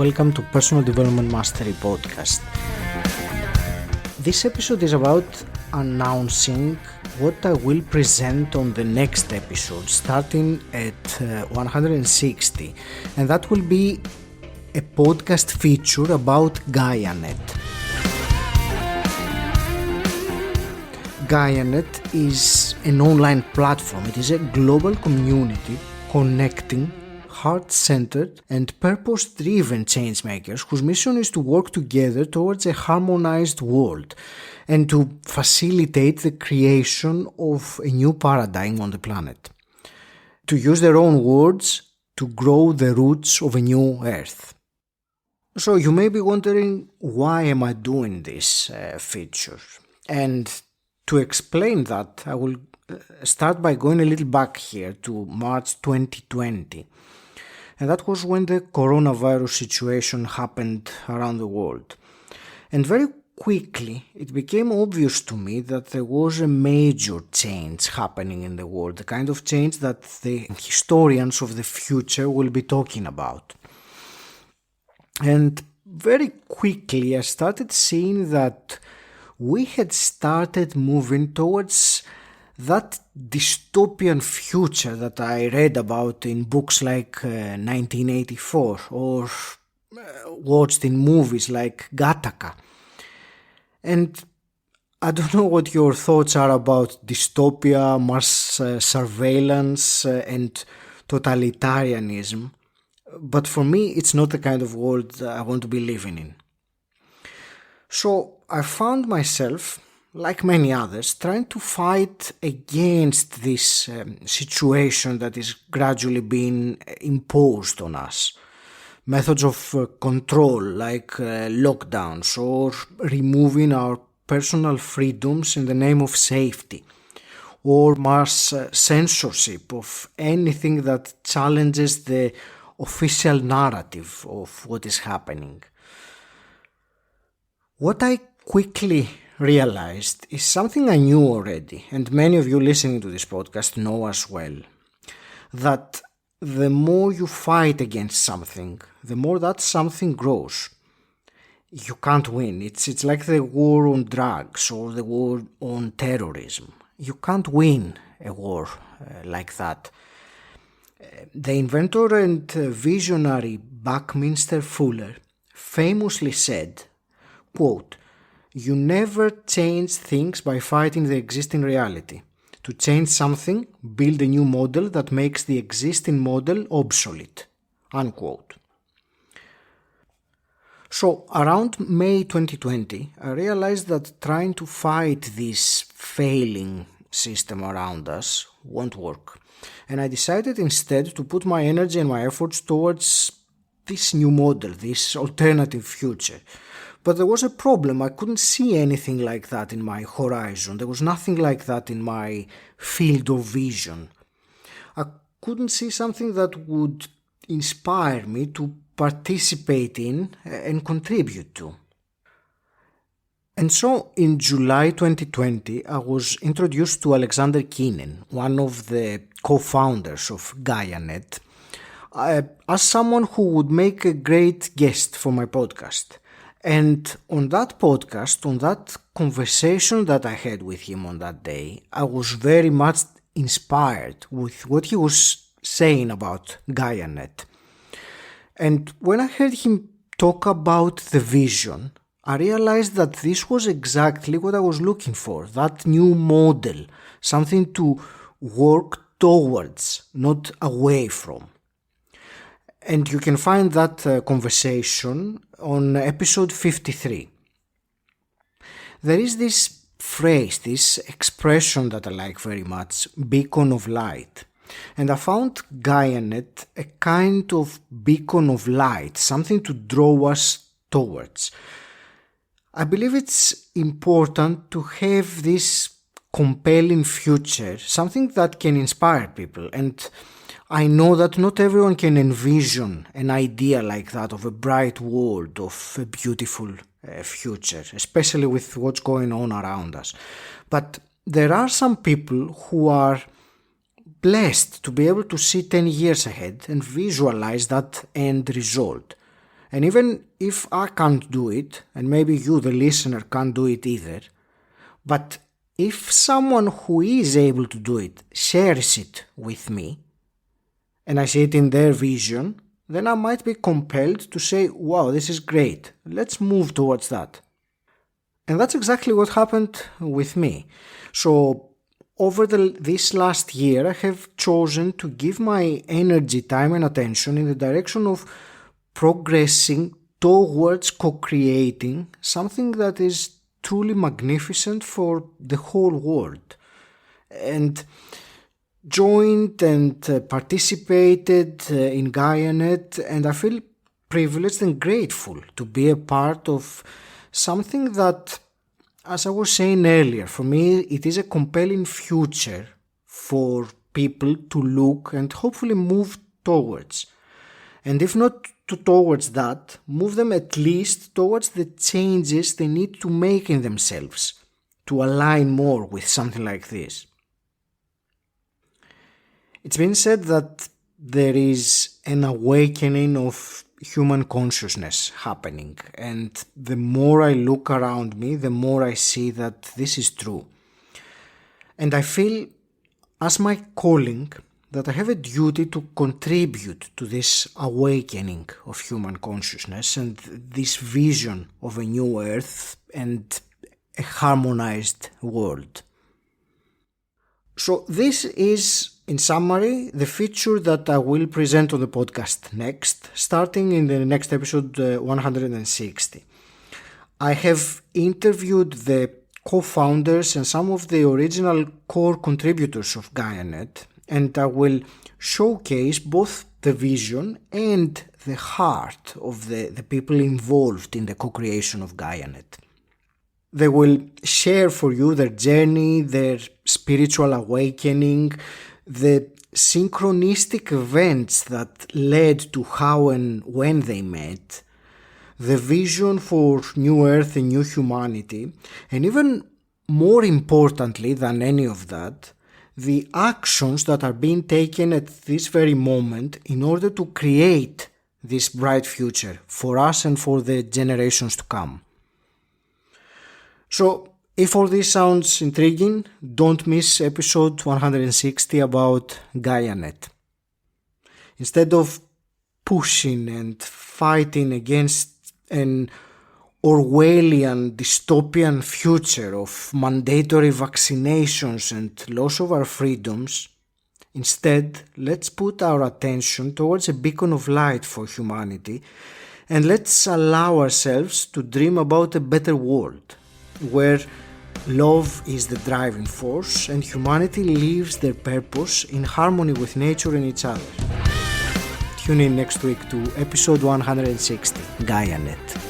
welcome to Personal Development Mastery Podcast. This episode is about announcing what I will present on the next episode, starting at 160, and that will be a podcast feature about Gaianet. Gaianet is an online platform. It is a global community connecting heart-centered and purpose-driven changemakers whose mission is to work together towards a harmonized world and to facilitate the creation of a new paradigm on the planet. To use their own words, to grow the roots of a new earth. So you may be wondering, why am I doing this feature? And to explain that, I will start by going a little back here to March 2020. And that was when the coronavirus situation happened around the world. And very quickly, it became obvious to me that there was a major change happening in the world, the kind of change that the historians of the future will be talking about. And very quickly, I started seeing that we had started moving towards that dystopian future that I read about in books like 1984 or watched in movies like Gattaca. And I don't know what your thoughts are about dystopia, mass surveillance and totalitarianism, but for me it's not the kind of world I want to be living in. So I found myself, like many others, trying to fight against this situation that is gradually being imposed on us. Methods of control like lockdowns or removing our personal freedoms in the name of safety, or mass censorship of anything that challenges the official narrative of what is happening. What I quickly realized is something I knew already, and many of you listening to this podcast know as well, that the more you fight against something, the more that something grows. You can't win. It's like the war on drugs or the war on terrorism. You can't win a war like that. The inventor and visionary Buckminster Fuller famously said, quote, "You never change things by fighting the existing reality. To change something, build a new model that makes the existing model obsolete." Unquote. So around May 2020, I realized that trying to fight this failing system around us won't work. And I decided instead to put my energy and my efforts towards this new model, this alternative future. But there was a problem. I couldn't see anything like that in my horizon. There was nothing like that in my field of vision. I couldn't see something that would inspire me to participate in and contribute to. And so in July 2020, I was introduced to Alexander Keenan, one of the co-founders of Gaianet, as someone who would make a great guest for my podcast. And on that podcast, on that conversation that I had with him on that day, I was very much inspired with what he was saying about Gaianet. And when I heard him talk about the vision, I realized that this was exactly what I was looking for, that new model, something to work towards, not away from. And you can find that conversation on episode 53. There is this phrase, this expression that I like very much, beacon of light. And I found Gaianet a kind of beacon of light, something to draw us towards. I believe it's important to have this compelling future, something that can inspire people. And I know that not everyone can envision an idea like that of a bright world, of a beautiful future, especially with what's going on around us. But there are some people who are blessed to be able to see 10 years ahead and visualize that end result. And even if I can't do it, and maybe you, the listener, can't do it either, but if someone who is able to do it shares it with me, and I see it in their vision, then I might be compelled to say, wow, this is great, let's move towards that. And that's exactly what happened with me. So over this last year, I have chosen to give my energy, time and attention in the direction of progressing towards co-creating something that is truly magnificent for the whole world. And joined and participated in Gaianet, and I feel privileged and grateful to be a part of something that, as I was saying earlier, for me it is a compelling future for people to look and hopefully move towards. And if not towards that, move them at least towards the changes they need to make in themselves to align more with something like this. It's been said that there is an awakening of human consciousness happening, and the more I look around me, the more I see that this is true. And I feel, as my calling, that I have a duty to contribute to this awakening of human consciousness and this vision of a new earth and a harmonized world. So this is, in summary, the feature that I will present on the podcast next, starting in the next episode 160. I have interviewed the co-founders and some of the original core contributors of Gaianet, and I will showcase both the vision and the heart of the people involved in the co-creation of Gaianet. They will share for you their journey, their spiritual awakening, the synchronistic events that led to how and when they met, the vision for new earth and new humanity, and even more importantly than any of that, the actions that are being taken at this very moment in order to create this bright future for us and for the generations to come. So, if all this sounds intriguing, don't miss episode 160 about Gaianet. Instead of pushing and fighting against an Orwellian dystopian future of mandatory vaccinations and loss of our freedoms, instead, let's put our attention towards a beacon of light for humanity, and let's allow ourselves to dream about a better world, where love is the driving force and humanity lives their purpose in harmony with nature and each other. Tune in next week to episode 160, Gaianet.